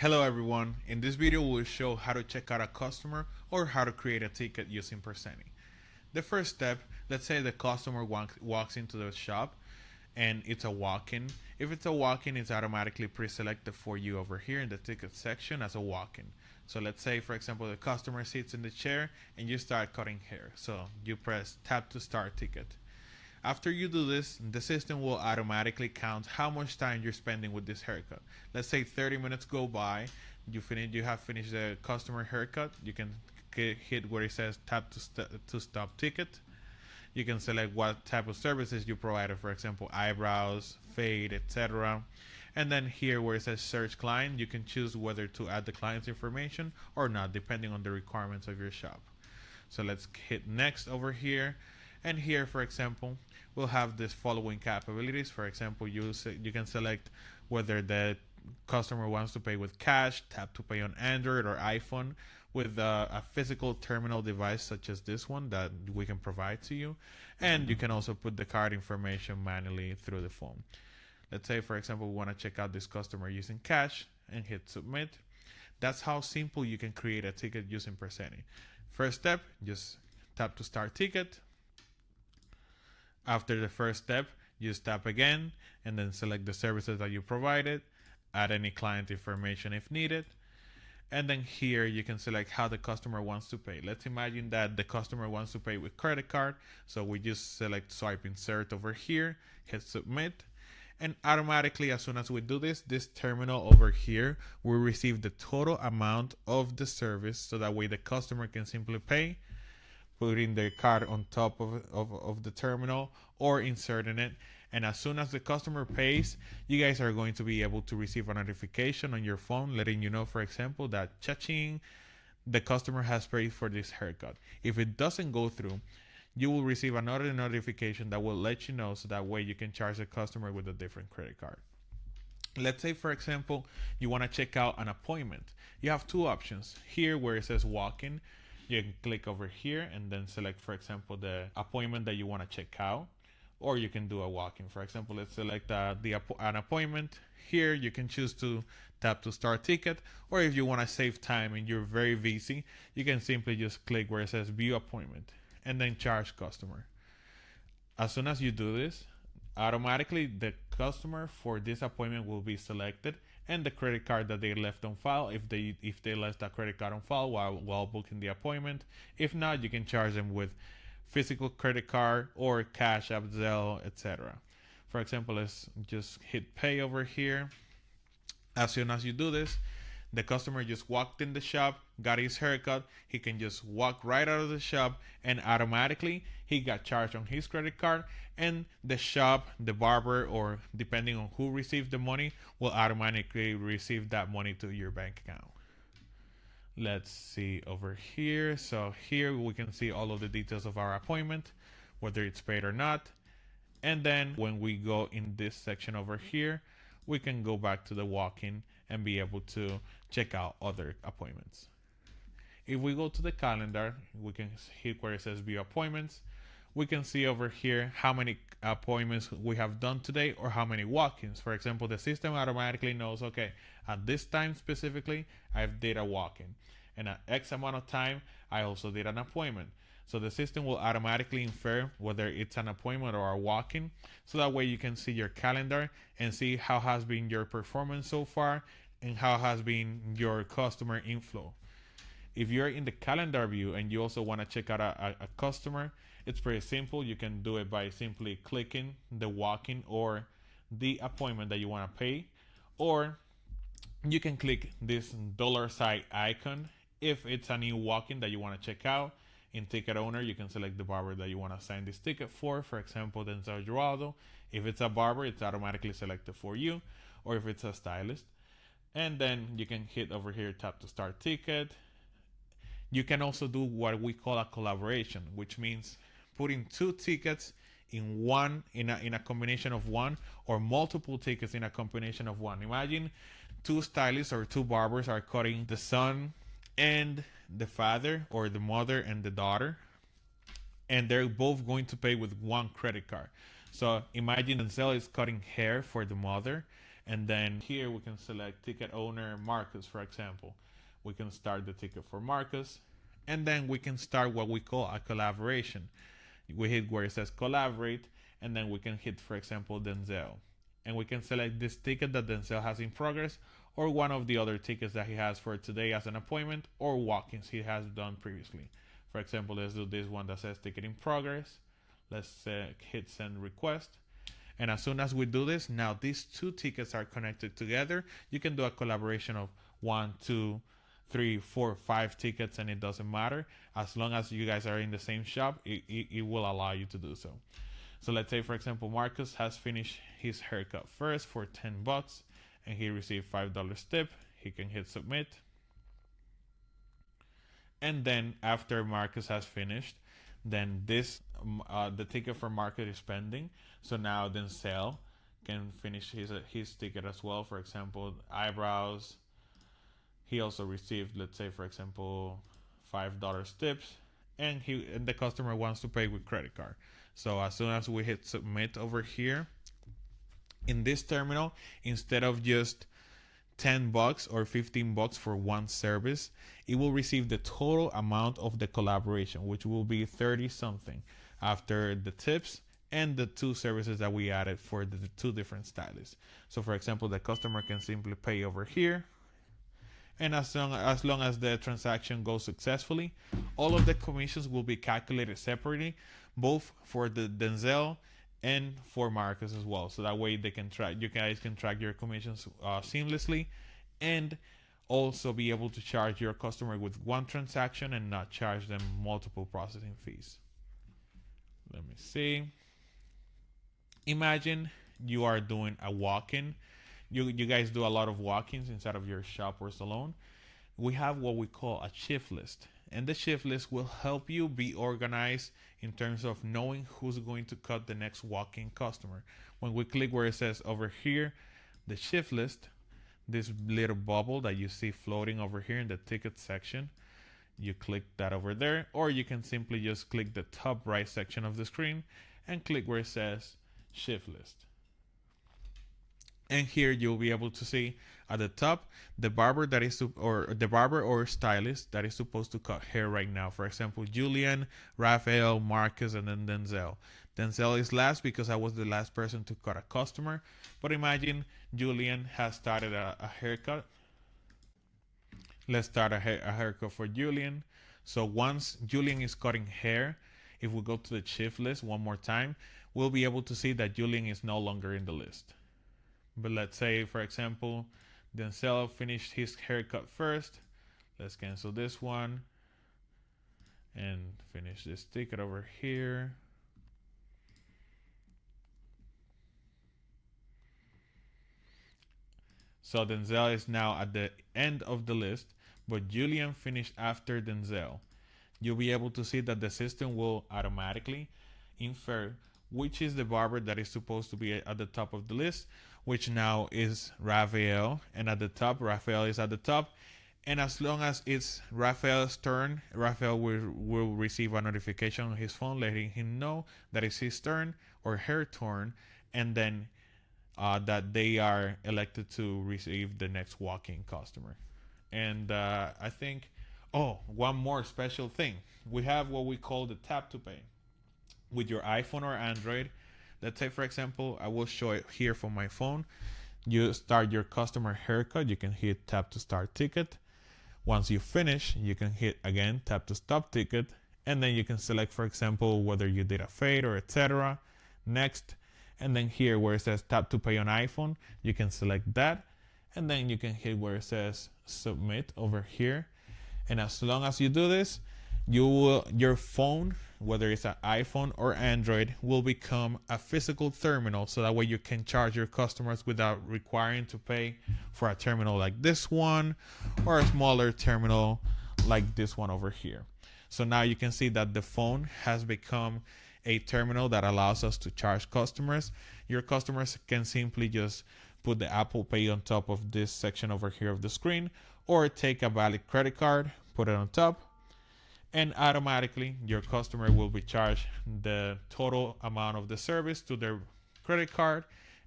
Hello everyone, in this video we'll show how to check out a customer or how to create a ticket using Perceny. The first step, let's say the customer walks into the shop and it's a walk-in. If it's a walk-in, it's automatically pre-selected for you over here in the ticket section as a walk-in. So let's say for example the customer sits in the chair and you start cutting hair. So you press tap to start ticket. After you do this, the system will automatically count how much time you're spending with this haircut. Let's say 30 minutes go by, you have finished the customer haircut. You can hit where it says tap to stop ticket. You can select what type of services you provided, for example, eyebrows, fade, etc. And then here where it says search client, you can choose whether to add the client's information or not, depending on the requirements of your shop. So let's hit next over here. And here, for example, we'll have this following capabilities. For example, you can select whether the customer wants to pay with cash, tap to pay on Android or iPhone with a physical terminal device such as this one that we can provide to you. And you can also put the card information manually through the phone. Let's say, for example, we want to check out this customer using cash and hit submit. That's how simple you can create a ticket using Perceny. First step, just tap to start ticket. After the first step, just tap again and then select the services that you provided, add any client information if needed, and then here you can select how the customer wants to pay. Let's imagine that the customer wants to pay with credit card, so we just select swipe insert over here, hit submit, and automatically as soon as we do this terminal over here will receive the total amount of the service, so that way the customer can simply pay, putting their card on top of the terminal or inserting it. And as soon as the customer pays, you guys are going to be able to receive a notification on your phone letting you know, for example, that cha-ching, the customer has paid for this haircut. If it doesn't go through, you will receive another notification that will let you know, so that way you can charge the customer with a different credit card. Let's say, for example, you want to check out an appointment. You have two options. Here where it says walk-in, you can click over here and then select, for example, the appointment that you want to check out, or you can do a walk-in. For example, let's select an appointment. Here you can choose to tap to start ticket, or if you want to save time and you're very busy, you can simply just click where it says view appointment and then charge customer. As soon as you do this, automatically the customer for this appointment will be selected, and the credit card that they left on file, if they left that credit card on file while booking the appointment. If not, you can charge them with physical credit card or cash app, Zelle, etc. For example, let's just hit pay over here. As soon as you do this, the customer just walked in the shop, got his haircut. He can just walk right out of the shop and automatically he got charged on his credit card, and the shop, the barber, or depending on who received the money, will automatically receive that money to your bank account. Let's see over here. So here we can see all of the details of our appointment, whether it's paid or not. And then when we go in this section over here, we can go back to the walk-in and be able to check out other appointments. If we go to the calendar, we can hit where it says view appointments. We can see over here how many appointments we have done today or how many walk-ins. For example, the system automatically knows, okay, at this time specifically, I've did a walk-in, and at X amount of time, I also did an appointment. So the system will automatically infer whether it's an appointment or a walk-in, so that way you can see your calendar and see how has been your performance so far and how has been your customer inflow. If you're in the calendar view and you also want to check out a customer, it's pretty simple. You can do it by simply clicking the walk-in or the appointment that you want to pay, or you can click this dollar sign icon if it's a new walk-in that you want to check out. In ticket owner, you can select the barber that you want to sign this ticket for example, Denzel Geraldo. If it's a barber, it's automatically selected for you, or if it's a stylist. And then you can hit over here, tap to start ticket. You can also do what we call a collaboration, which means putting two tickets in a combination of one, or multiple tickets in a combination of one. Imagine two stylists or two barbers are cutting the son and the father, or the mother and the daughter, and they're both going to pay with one credit card. So imagine Denzel is cutting hair for the mother, And then here we can select ticket owner Marcus, for example. We can start the ticket for Marcus, and then we can start what we call a collaboration. We hit where it says collaborate, and then we can hit, for example, Denzel. And we can select this ticket that Denzel has in progress, or one of the other tickets that he has for today as an appointment, or walk-ins he has done previously. For example, let's do this one that says ticket in progress. Let's hit send request. And as soon as we do this, now these two tickets are connected together. You can do a collaboration of 1, 2, 3, 4, 5 tickets, and it doesn't matter. As long as you guys are in the same shop, it will allow you to do so. So let's say, for example, Marcus has finished his haircut first for $10, and he received $5 tip. He can hit submit. And then after Marcus has finished, then this the ticket for Marcus is pending. So now Denzel can finish his ticket as well. For example, eyebrows. He also received, let's say, for example, $5 tips, and the customer wants to pay with credit card. So as soon as we hit submit over here, in this terminal, instead of just $10 or $15 for one service, it will receive the total amount of the collaboration, which will be 30 something after the tips and the two services that we added for the two different stylists. So for example, the customer can simply pay over here, and as long as the transaction goes successfully, all of the commissions will be calculated separately, both for the Denzel and for Marcus as well. So that way they can track, you guys can track your commissions seamlessly, and also be able to charge your customer with one transaction and not charge them multiple processing fees. Let me see. Imagine you are doing a walk-in. You guys do a lot of walk-ins inside of your shop or salon. We have what we call a shift list. And the shift list will help you be organized in terms of knowing who's going to cut the next walk-in customer. When we click where it says over here, the shift list, this little bubble that you see floating over here in the ticket section, you click that over there, or you can simply just click the top right section of the screen and click where it says shift list. And here you'll be able to see at the top the barber that is the barber or stylist that is supposed to cut hair right now. For example, Julian, Raphael, Marcus, and then Denzel. Denzel is last because I was the last person to cut a customer. But imagine Julian has started a haircut. Let's start a haircut for Julian. So once Julian is cutting hair, if we go to the shift list one more time, we'll be able to see that Julian is no longer in the list. But let's say, for example, Denzel finished his haircut first. Let's cancel this one and finish this ticket over here. So Denzel is now at the end of the list, but Julian finished after Denzel. You'll be able to see that the system will automatically infer which is the barber that is supposed to be at the top of the list, which now is Raphael. And at the top, Raphael is at the top. And as long as it's Raphael's turn, Raphael will receive a notification on his phone letting him know that it's his turn or her turn, and then that they are elected to receive the next walk-in customer. And I think, one more special thing. We have what we call the tap to pay. With your iPhone or Android, let's say, for example, I will show it here from my phone. You start your customer haircut, you can hit tap to start ticket. Once you finish, you can hit again tap to stop ticket, and then you can select, for example, whether you did a fade or etc. Next, and then here where it says tap to pay on iPhone, you can select that, and then you can hit where it says submit over here. And as long as you do this, your phone, whether it's an iPhone or Android, will become a physical terminal, so that way you can charge your customers without requiring to pay for a terminal like this one or a smaller terminal like this one over here. So now you can see that the phone has become a terminal that allows us to charge customers. Your customers can simply just put the Apple Pay on top of this section over here of the screen, or take a valid credit card, put it on top, and automatically your customer will be charged the total amount of the service to their credit card,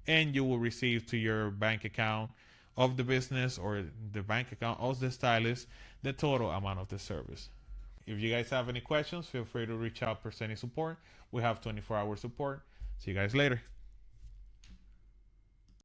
and you will receive to your bank account of the business or the bank account of the stylist the total amount of the service. If you guys have any questions, feel free to reach out Perceny support. We have 24-hour support. See you guys later.